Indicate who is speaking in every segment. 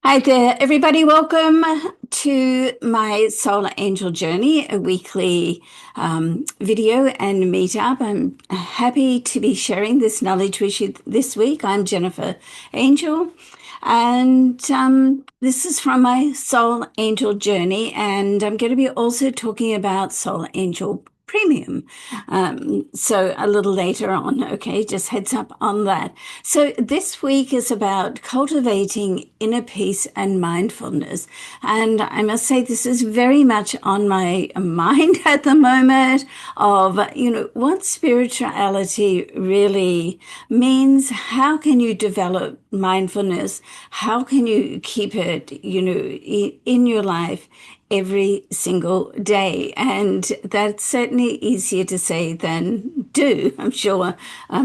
Speaker 1: Hi there, everybody. Welcome to my Solar Angel Journey, a weekly video and meetup. I'm happy to be sharing this knowledge with you this week. I'm Jennifer Angel, and this is from my Soul Angel Journey, and I'm going to be also talking about Soul Angel Premium. So a little later on, okay, just heads up on that. So this week is about cultivating inner peace and mindfulness. And I must say, this is very much on my mind at the moment of, what spirituality really means. How can you develop mindfulness? How can you keep it, in your life every single day? And that's certainly easier to say than do. I'm sure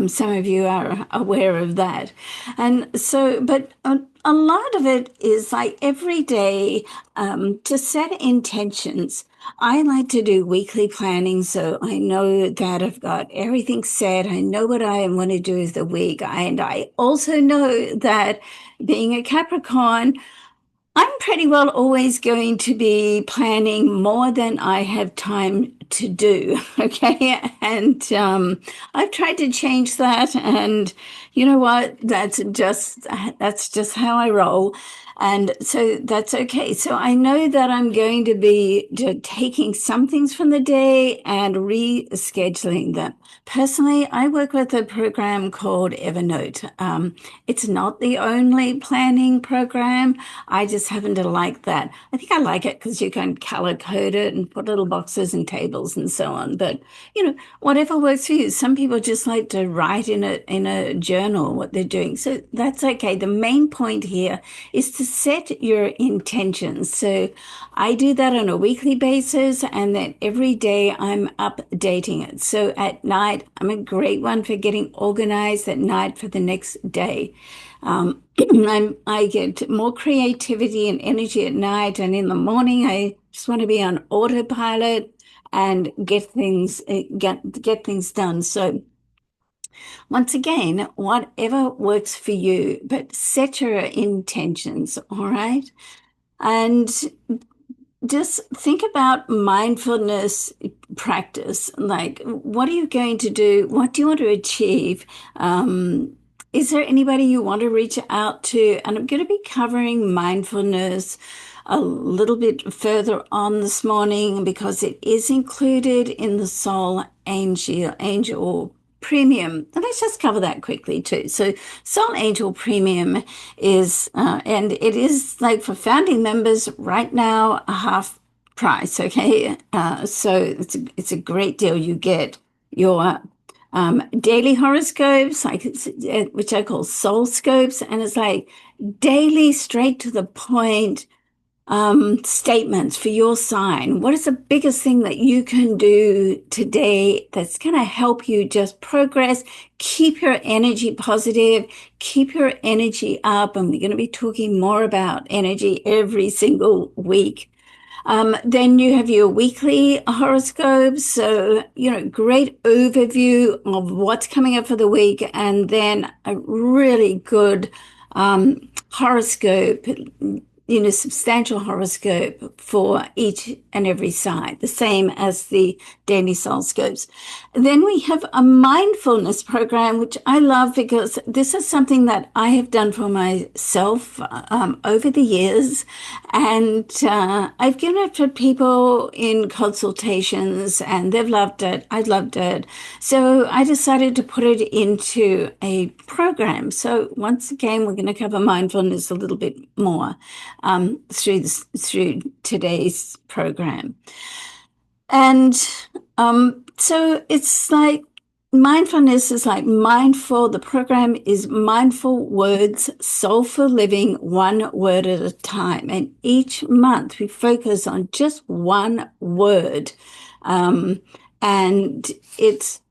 Speaker 1: some of you are aware of that. And so, but a lot of it is like every day to set intentions. I like to do weekly planning, so I know that I've got everything set. I know what I want to do the week. And I also know that being a Capricorn, I'm pretty well always going to be planning more than I have time to do. Okay. And I've tried to change that. And you know what? That's just how I roll. And so that's okay. So I know that I'm going to be taking some things from the day and rescheduling them. Personally, I work with a program called Evernote. It's not the only planning program. I just happen to like that. I think I like it because you can color code it and put little boxes and tables and so on. But whatever works for you. Some people just like to write in a journal what they're doing. So that's okay. The main point here is to set your intentions. So I do that on a weekly basis, and then every day I'm updating it. So at night, I'm a great one for getting organized at night for the next day. I get more creativity and energy at night, and in the morning, I just want to be on autopilot and get things done. So once again, whatever works for you, but set your intentions, all right? And just think about mindfulness practice. Like, what are you going to do? What do you want to achieve? Is there anybody you want to reach out to? And I'm going to be covering mindfulness a little bit further on this morning because it is included in the Soul Angel Premium. And let's just cover that quickly too. So Soul Angel Premium is, and it is like for founding members right now, a half price. Okay. So it's a great deal. You get your daily horoscopes, which I call SoulScopes, and it's like daily, straight to the point statements for your sign. What is the biggest thing that you can do today that's going to help you just progress, keep your energy positive, keep your energy up? And we're going to be talking more about energy every single week. Then you have your weekly horoscopes. So, great overview of what's coming up for the week. And then a really good horoscope, substantial horoscope for each and every side, the same as the daily SoulScopes. Then we have a mindfulness program, which I love because this is something that I have done for myself over the years. And I've given it to people in consultations and they've loved it. I loved it. So I decided to put it into a program. So once again, we're going to cover mindfulness a little bit more through today's program. And so it's like mindfulness is like mindful. The program is mindful words, soulful living, one word at a time. And each month we focus on just one word. And it's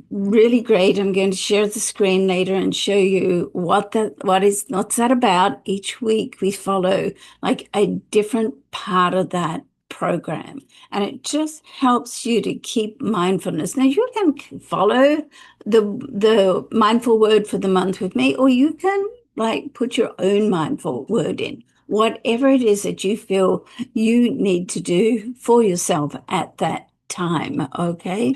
Speaker 1: really great. I'm going to share the screen later and show you what's that about. Each week we follow like a different part of that program, and it just helps you to keep mindfulness. Now you can follow the mindful word for the month with me, or you can like put your own mindful word in. whatever it is that you feel you need to do for yourself at that time. Okay.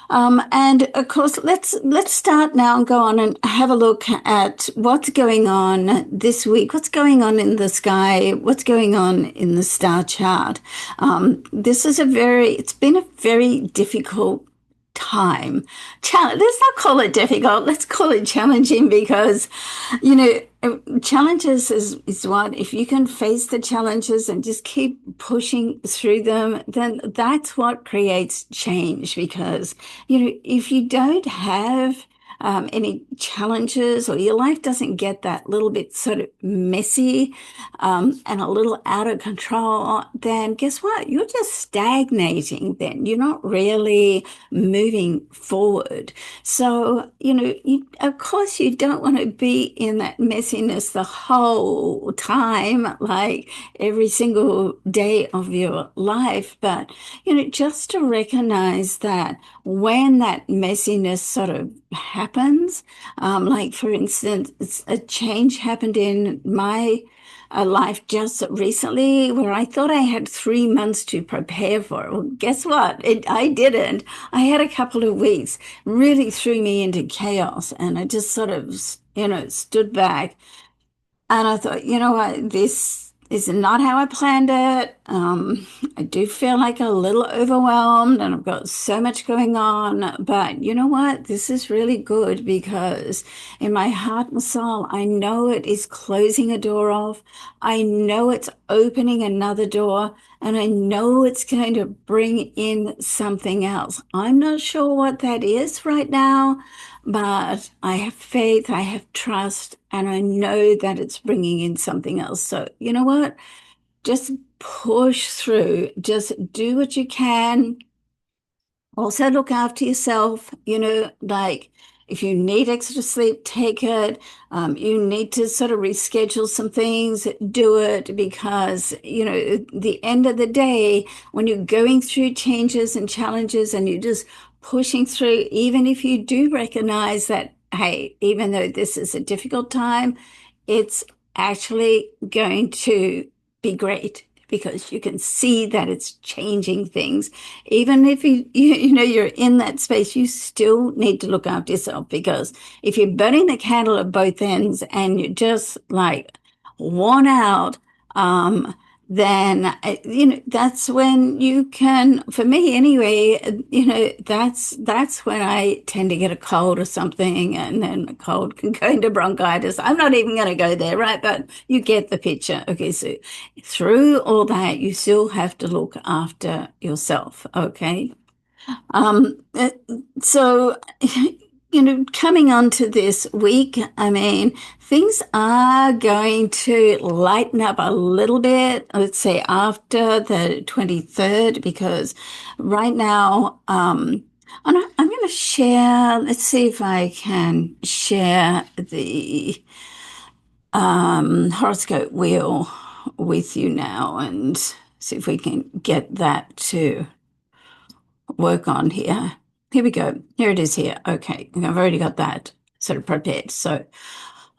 Speaker 1: And of course, let's start now and go on and have a look at what's going on this week, what's going on in the sky, what's going on in the star chart. This is it's been a very difficult time. Let's not call it difficult, let's call it challenging because, you know, challenges is what, if you can face the challenges and just keep pushing through them, then that's what creates change. Because, you know, if you don't have any challenges, or your life doesn't get that little bit sort of messy and a little out of control, then guess what? You're just stagnating then. You're not really moving forward. So, you know, of course, you don't want to be in that messiness the whole time, like every single day of your life. But, you know, just to recognize that when that messiness sort of happens, like for instance, a change happened in my life just recently where I thought I had 3 months to prepare for it. Well, guess what? I didn't. I had a couple of weeks, really threw me into chaos, and I just sort of, you know, stood back and I thought, you know what, this is not how I planned it. I do feel like a little overwhelmed and I've got so much going on. But you know what? This is really good because in my heart and soul, I know it is closing a door off. I know it's opening another door. And I know it's going to bring in something else. I'm not sure what that is right now, but I have faith, I have trust, and I know that it's bringing in something else. So, you know what? Just push through, just do what you can. Also, look after yourself, you know, like if you need extra sleep, take it. You need to sort of reschedule some things, do it because, you know, at the end of the day, when you're going through changes and challenges and you're just pushing through, even if you do recognize that, hey, even though this is a difficult time, it's actually going to be great because you can see that it's changing things. Even if you know you're in that space, you still need to look after yourself because if you're burning the candle at both ends and you're just like worn out, then you know that's when you can, for me anyway, you know that's when I tend to get a cold or something, and then a cold can go into bronchitis. I'm not even going to go there, right? But you get the picture. Okay, so through all that, you still have to look after yourself. Okay. Um, uh, so, you know, coming on to this week, I mean, things are going to lighten up a little bit, let's say after the 23rd, because right now, I'm going to share, let's see if I can share the horoscope wheel with you now and see if we can get that to work on here. Here we go. Here it is here. Okay, I've already got that sort of prepared. So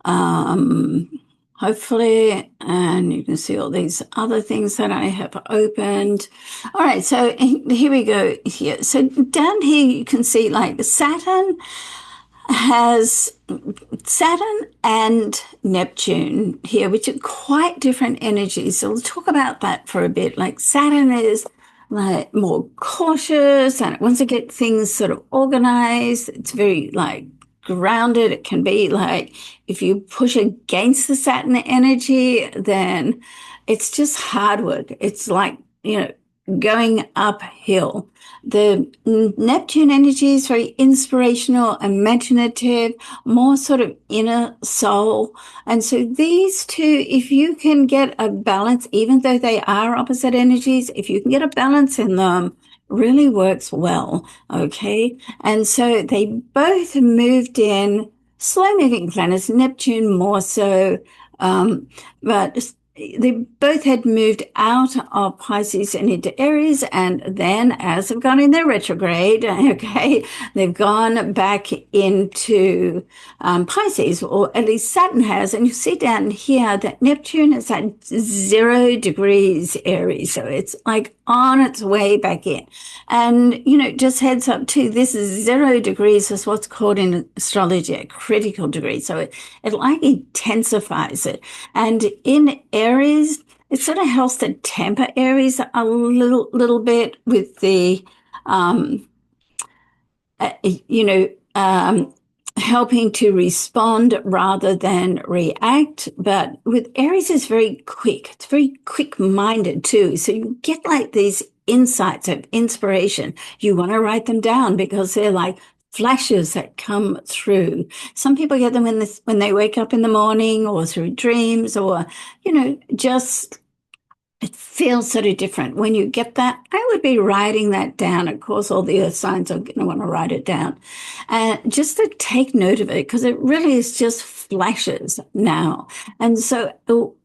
Speaker 1: um, hopefully, and you can see all these other things that I have opened. All right, so here we go here. So down here you can see like has Saturn and Neptune here, which are quite different energies. So we'll talk about that for a bit. Like Saturn is like more cautious and it wants to get things sort of organized. It's very like grounded. It can be like if you push against the Saturn energy, then it's just hard work. It's like, you know, going uphill. The Neptune energy is very inspirational, imaginative, more sort of inner soul. And so these two, if you can get a balance, even though they are opposite energies, if you can get a balance in them, really works well. Okay. And so they both moved in slow moving planets, Neptune more so. Um, but they both had moved out of Pisces and into Aries, and then as they've gone in their retrograde, okay, they've gone back into Pisces, or at least Saturn has. And you see down here that Neptune is at 0 degrees Aries, so it's like on its way back in. And just heads up too, this is 0 degrees is what's called in astrology a critical degree, so it like intensifies it. And in Aries, it sort of helps to temper Aries a little bit with the, um, uh, you know, um, helping to respond rather than react. But with Aries, it's very quick. It's very quick-minded too. So you get like these insights of inspiration. You want to write them down because they're like flashes that come through. Some people get them when they wake up in the morning or through dreams or, just it feels sort of different. When you get that, I would be writing that down. Of course, all the earth signs are going to want to write it down. And just to take note of it, because it really is just flashes now. And so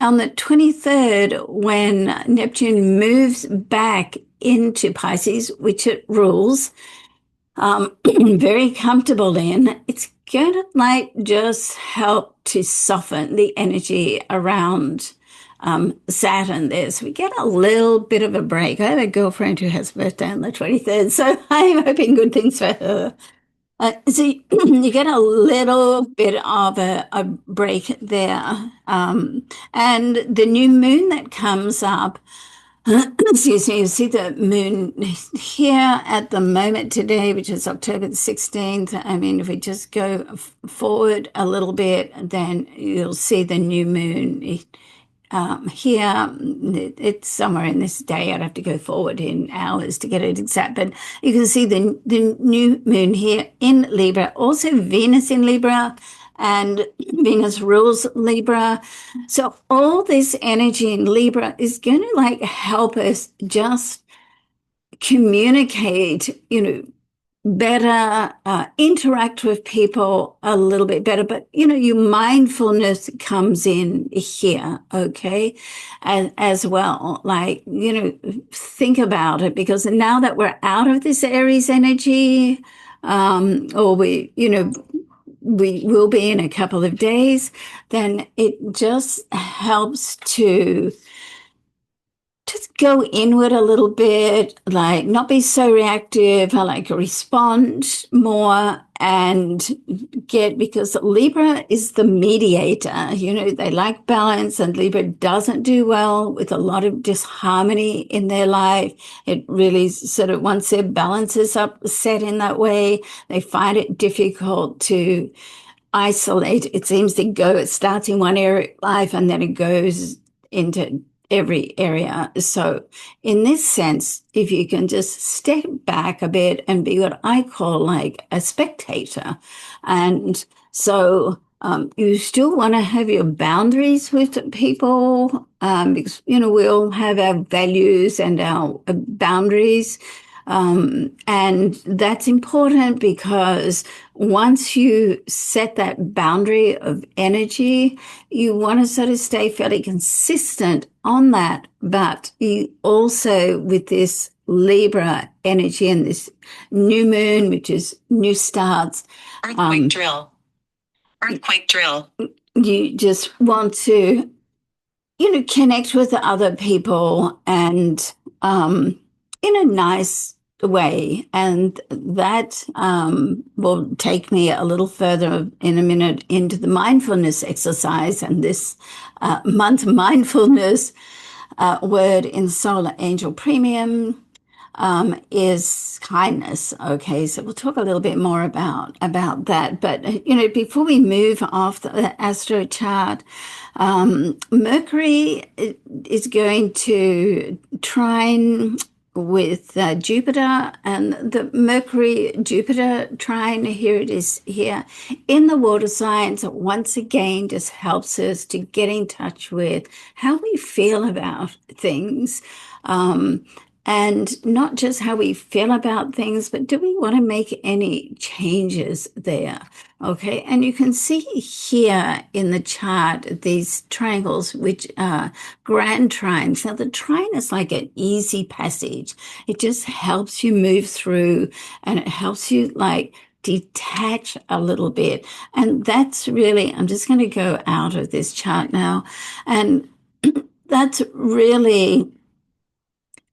Speaker 1: on the 23rd, when Neptune moves back into Pisces, which it rules, very comfortable in, it's going to like just help to soften the energy around Saturn there. So we get a little bit of a break. I have a girlfriend who has a birthday on the 23rd, so I'm hoping good things for her. So you get a little bit of a break there. And the new moon that comes up, excuse me, you see the moon here at the moment today, which is October the 16th. I mean, if we just go forward a little bit, then you'll see the new moon here. It's somewhere in this day. I'd have to go forward in hours to get it exact, but you can see the new moon here in Libra, also Venus in Libra, and Venus rules Libra. So all this energy in Libra is going to like help us just communicate, better, interact with people a little bit better. But, your mindfulness comes in here, okay, as well. Like, think about it, because now that we're out of this Aries energy, or we will be in a couple of days, then it just helps to just go inward a little bit, like not be so reactive, I like respond more and because Libra is the mediator, they like balance, and Libra doesn't do well with a lot of disharmony in their life. It really sort of, once their balance is upset in that way, they find it difficult to isolate. It seems to go, it starts in one area of life and then it goes into every area. So in this sense, if you can just step back a bit and be what I call like a spectator. And so you still want to have your boundaries with people, because, we all have our values and our boundaries. And that's important because once you set that boundary of energy, you want to sort of stay fairly consistent on that. But you also, with this Libra energy and this new moon, which is new starts.
Speaker 2: Earthquake drill. Earthquake drill.
Speaker 1: You just want to, connect with other people and in a nice way. And that will take me a little further in a minute into the mindfulness exercise. And this month mindfulness word in Solar Angel Premium is kindness. Okay, so we'll talk a little bit more about that. But before we move off the astro chart, Mercury is going to trine with Jupiter, and the Mercury-Jupiter trine, here it is here in the water signs, once again just helps us to get in touch with how we feel about things. and not just how we feel about things, but do we want to make any changes there? Okay, and you can see here in the chart these triangles, which are grand trines. Now, the trine is like an easy passage. It just helps you move through, and it helps you like detach a little bit. And that's really, I'm just going to go out of this chart now. And that's really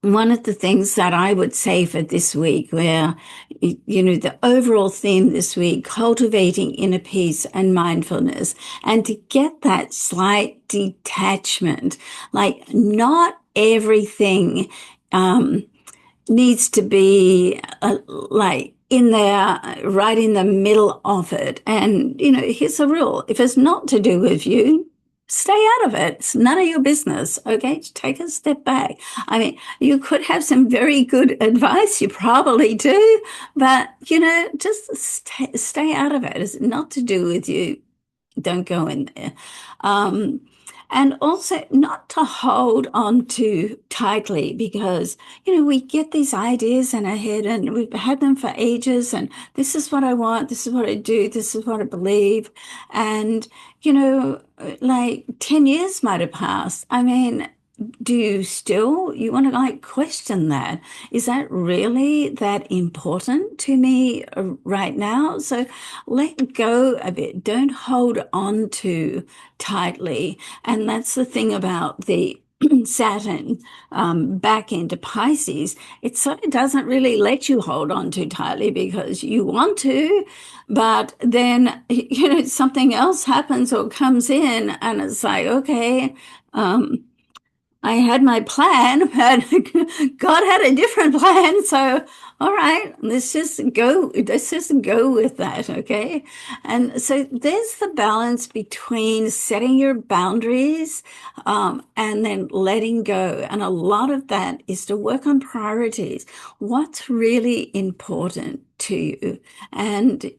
Speaker 1: one of the things that I would say for this week, where, the overall theme this week, cultivating inner peace and mindfulness, and to get that slight detachment, like not everything needs to be like in there, right in the middle of it. And, here's the rule. If it's not to do with you, stay out of it. It's none of your business. Okay. Just take a step back. I mean, you could have some very good advice. You probably do, but, just stay out of it. It's not to do with you. Don't go in there. Um, and also not to hold on too tightly, because, we get these ideas in our head and we've had them for ages, and this is what I want, this is what I do, this is what I believe. And, like 10 years might have passed. I mean, do you want to like question that? Is that really that important to me right now? So let go a bit. Don't hold on too tightly. And that's the thing about the Saturn back into Pisces. It sort of doesn't really let you hold on too tightly because you want to, but then, something else happens or comes in and it's like, okay, I had my plan, but God had a different plan. So, all right, let's just go with that, okay? And so there's the balance between setting your boundaries, and then letting go. And a lot of that is to work on priorities. What's really important to you? And,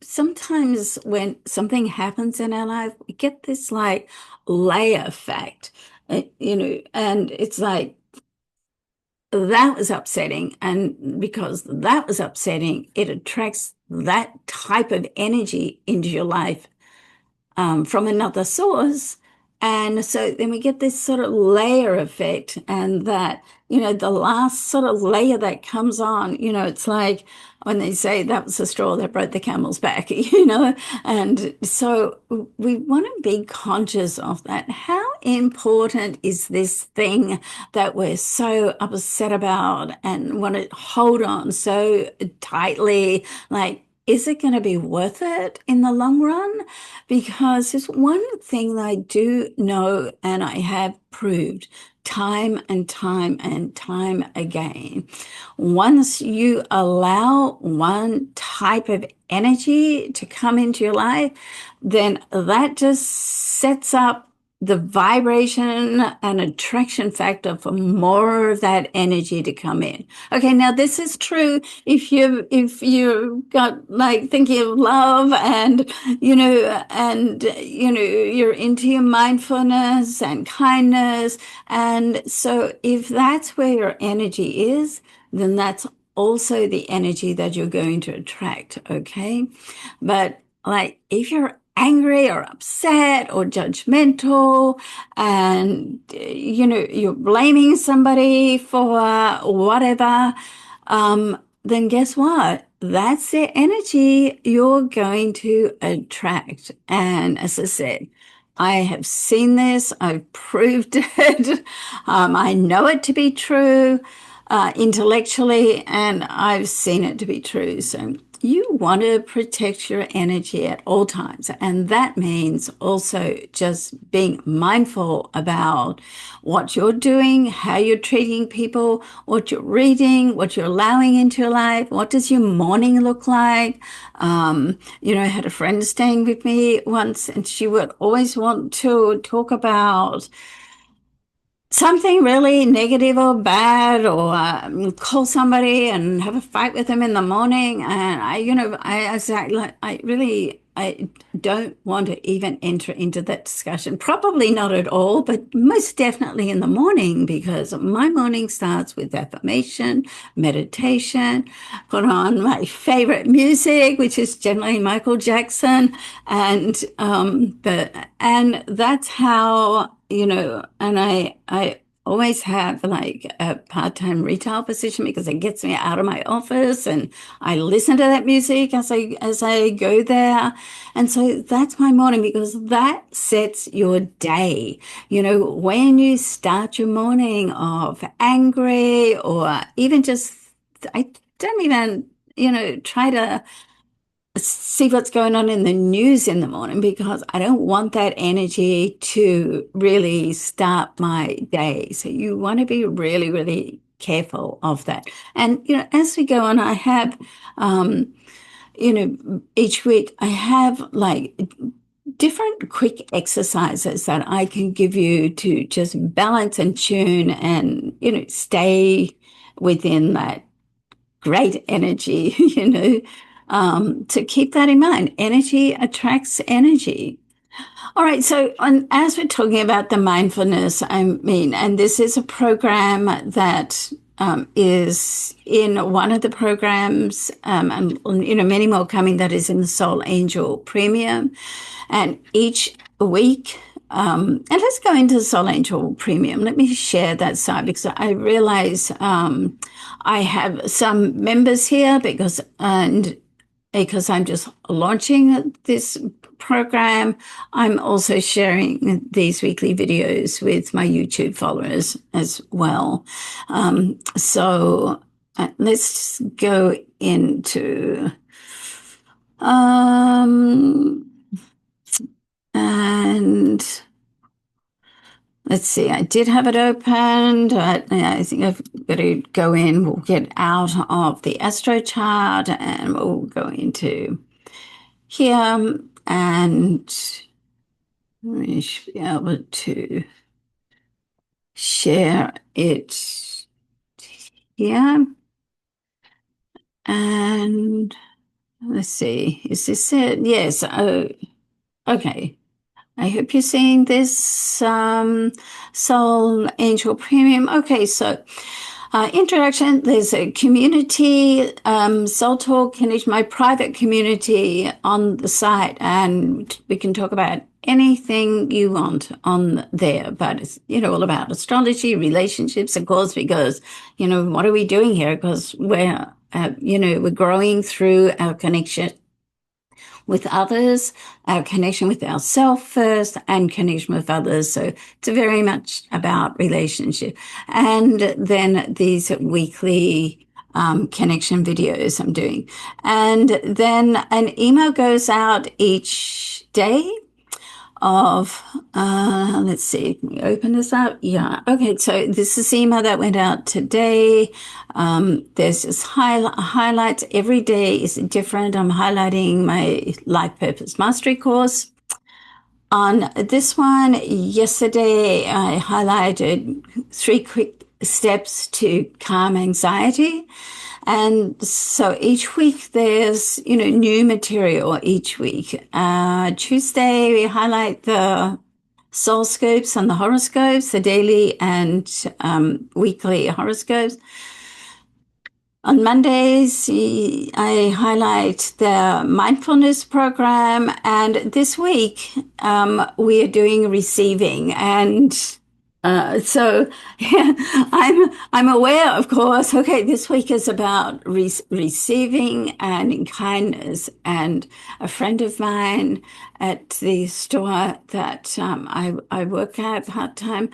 Speaker 1: sometimes when something happens in our life, we get this like layer effect, and it's like that was upsetting. And because that was upsetting, it attracts that type of energy into your life from another source. And so then we get this sort of layer effect, and that, the last sort of layer that comes on, it's like when they say that was the straw that broke the camel's back, and so we want to be conscious of that. How important is this thing that we're so upset about and want to hold on so tightly? Like, is it going to be worth it in the long run? Because there's one thing that I do know, and I have proved time and time and time again. Once you allow one type of energy to come into your life, then that just sets up the vibration and attraction factor for more of that energy to come in. Okay, now this is true if you got like thinking of love, and you're into your mindfulness and kindness. And so if that's where your energy is, then that's also the energy that you're going to attract. Okay, but like if you're angry or upset or judgmental, and you're blaming somebody for whatever, then guess what? That's the energy you're going to attract. And as I said, I have seen this, I've proved it. I know it to be true intellectually, and I've seen it to be true. So you want to protect your energy at all times. And that means also just being mindful about what you're doing, how you're treating people, what you're reading, what you're allowing into your life. What does your morning look like? I had a friend staying with me once, and she would always want to talk about something really negative or bad, or call somebody and have a fight with them in the morning. And I was like, I really I don't want to even enter into that discussion. Probably not at all, but most definitely in the morning, because my morning starts with affirmation, meditation, put on my favorite music, which is generally Michael Jackson, and and that's how, and I always have like a part-time retail position because it gets me out of my office, and I listen to that music as I go there. And so that's my morning, because that sets your day. When you start your morning off angry, or even just, I don't even, try to see what's going on in the news in the morning, because I don't want that energy to really start my day. So you want to be really, really careful of that. And, as we go on, I have, each week I have like different quick exercises that I can give you to just balance and tune and, stay within that great energy, to keep that in mind. Energy attracts energy. All right. So, as we're talking about the mindfulness, I mean, and this is a program that is in one of the programs, and many more coming, that is in the Soul Angel Premium. And each week, and let's go into the Soul Angel Premium. Let me share that side, because I realize I have some members here because I'm just launching this program. I'm also sharing these weekly videos with my YouTube followers as well. Let's go into and let's see, I did have it opened, but I think I've got to go in. We'll get out of the astro chart and we'll go into here, and we should be able to share it here. And let's see, is this it? Yes. Oh, okay. I hope you're seeing this Soul Angel Premium. Okay, so introduction, there's a community, Soul Talk, and it's my private community on the site, and we can talk about anything you want on there. But it's, all about astrology, relationships, of course, because, what are we doing here? Because we're growing through our connection with others, our connection with ourselves first, and connection with others. So it's very much about relationship. And then these weekly connection videos I'm doing. And then an email goes out each day of, let's see, can we open this up? Yeah. Okay. So this is the email that went out today. There's just highlights. Every day is different. I'm highlighting my Life Purpose Mastery course. On this one, yesterday, I highlighted 3 quick steps to calm anxiety. And so each week there's, new material each week. Tuesday, we highlight the SoulScopes and the horoscopes, the daily and weekly horoscopes. On Mondays, I highlight the mindfulness program, and this week we are doing receiving, and so yeah, I'm aware, of course. Okay, this week is about receiving and in kindness, and a friend of mine at the store that I work at part time.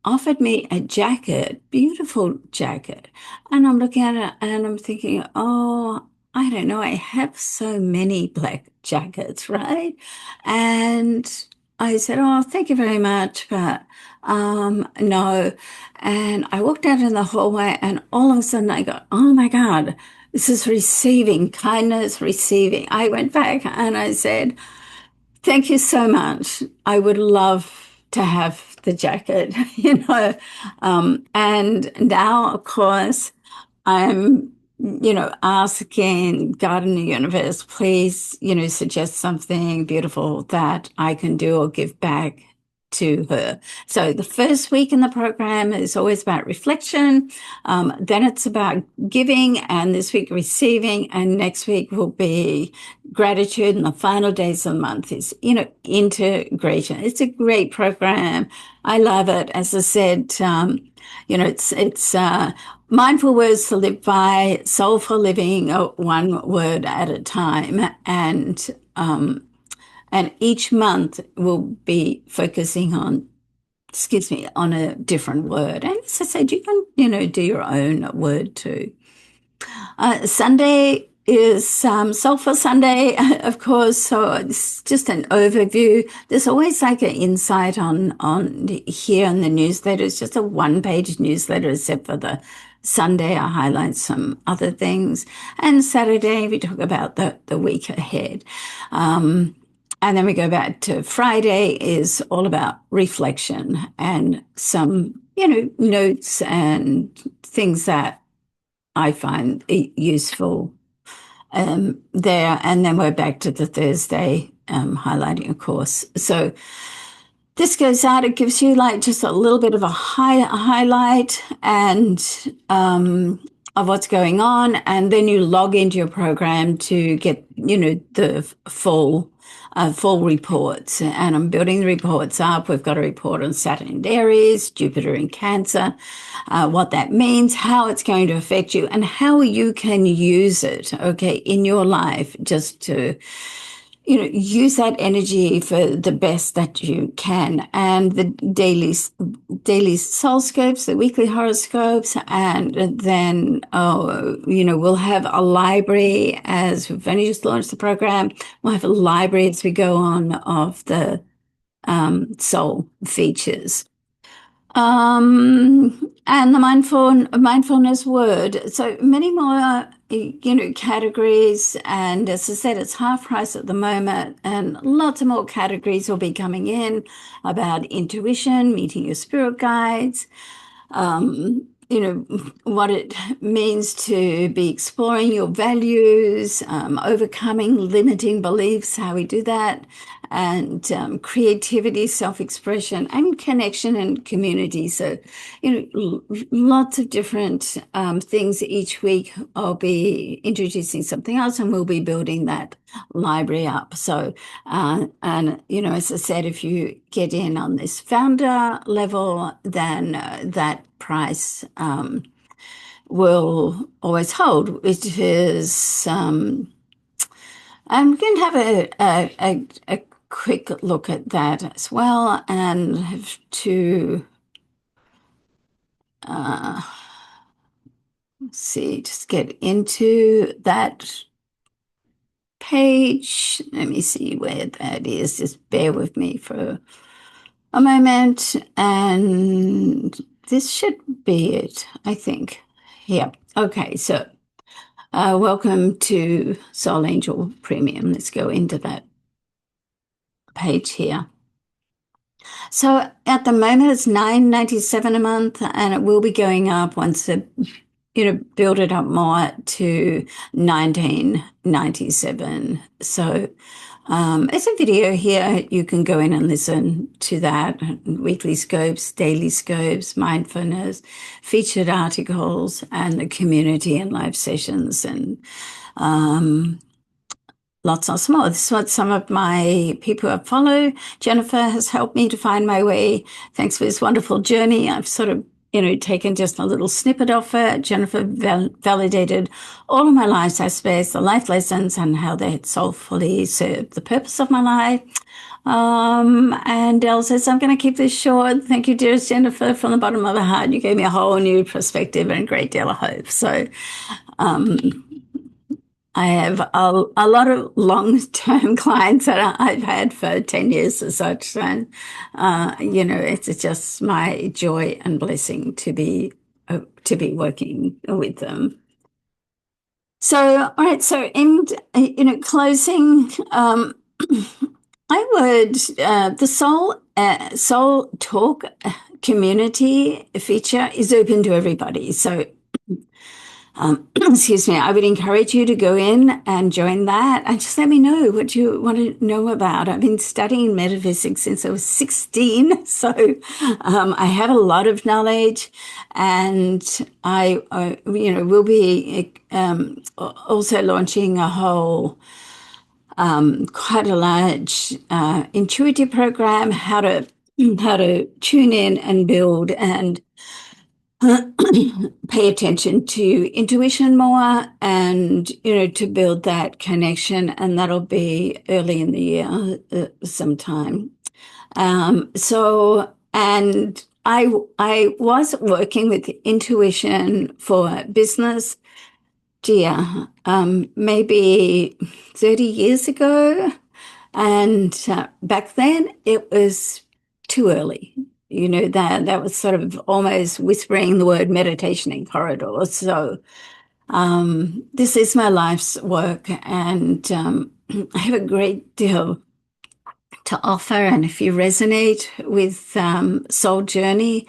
Speaker 1: Offered me a jacket, beautiful jacket. And I'm looking at it and I'm thinking, oh, I don't know. I have so many black jackets, right? And I said, oh, thank you very much, but no. And I walked out in the hallway and all of a sudden I go, oh my God, this is receiving, kindness, receiving. I went back and I said, thank you so much. I would love to have the jacket, And now, of course, I'm asking God in the universe, please, suggest something beautiful that I can do or give back to her. So the first week in the program is always about reflection. Then it's about giving, and this week receiving, and next week will be gratitude, and the final days of the month is, integration. It's a great program. I love it. As I said, it's mindful words to live by, soulful living, one word at a time, and each month we'll be focusing on, on a different word. And as I said, you can, do your own word too. Sunday is Soulful Sunday, of course. So it's just an overview. There's always like an insight on here in the newsletter. It's just a one-page newsletter, except for the Sunday, I highlight some other things. And Saturday, we talk about the week ahead. And then we go back to Friday is all about reflection and some, notes and things that I find useful there. And then we're back to the Thursday highlighting a course. So this goes out, it gives you like just a little bit of a highlight and of what's going on. And then you log into your program to get, the full reports. And I'm building the reports up. We've got a report on Saturn in Aries, Jupiter in Cancer, what that means, how it's going to affect you, and how you can use it, okay, in your life, just to use that energy for the best that you can. And the daily SoulScopes, the weekly horoscopes, and then, we'll have a library as we've only just launched the program. We'll have a library as we go on of the soul features. And the mindfulness word. So many more, categories. And as I said, it's half price at the moment, and lots of more categories will be coming in about intuition, meeting your spirit guides, what it means to be exploring your values, overcoming limiting beliefs, how we do that, and creativity, self-expression, and connection and community. So, lots of different things each week. I'll be introducing something else, and we'll be building that library up. So, and, as I said, if you get in on this founder level, then that price will always hold, which is I'm going to have a quick look at that as well, and have to see, just get into that page. Let me see where that is. Just bear with me for a moment, and this should be it, I think. Yeah. Okay. So, welcome to Soul Angel Premium. Let's go into that page here. So at the moment it's $9.97 a month, and it will be going up once the build it up more to $19.97. So it's a video here. You can go in and listen to that. Weekly scopes, daily scopes, mindfulness, featured articles, and the community and live sessions, and lots more. This is what some of my people I follow. Jennifer has helped me to find my way. Thanks for this wonderful journey. I've sort of, taken just a little snippet of it. Jennifer validated all of my life's aspects, the life lessons, and how they had soulfully served the purpose of my life. And Dell says, I'm going to keep this short. Thank you, dearest Jennifer, from the bottom of the heart. You gave me a whole new perspective and a great deal of hope. So, I have a lot of long-term clients that I've had for 10 years or such. And, it's just my joy and blessing to be working with them. So, all right. So in, closing, I would, the Soul Talk community feature is open to everybody. So, excuse me, I would encourage you to go in and join that and just let me know what you want to know about. I've been studying metaphysics since I was 16, so I have a lot of knowledge, and will be also launching a whole quite a large intuitive program, how to tune in and build and pay attention to intuition more, and to build that connection, and that'll be early in the year sometime. And I was working with intuition for business, dear, maybe 30 years ago. And back then it was too early. That was sort of almost whispering the word meditation in corridors. So this is my life's work, and I have a great deal to offer. And if you resonate with Soul Journey,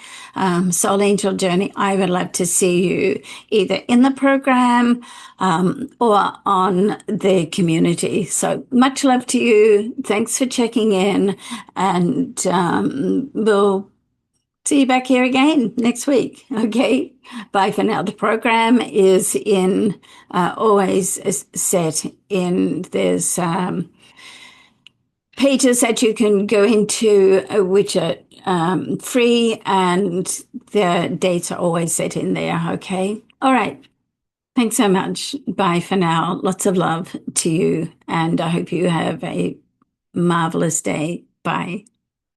Speaker 1: Soul Angel Journey, I would love to see you either in the program or on the community. So much love to you. Thanks for checking in, and we'll see you back here again next week. Okay. Bye for now. The program is in always set in, there's pages that you can go into which are free, and the dates are always set in there. Okay. All right. Thanks so much. Bye for now. Lots of love to you, and I hope you have a marvelous day. Bye.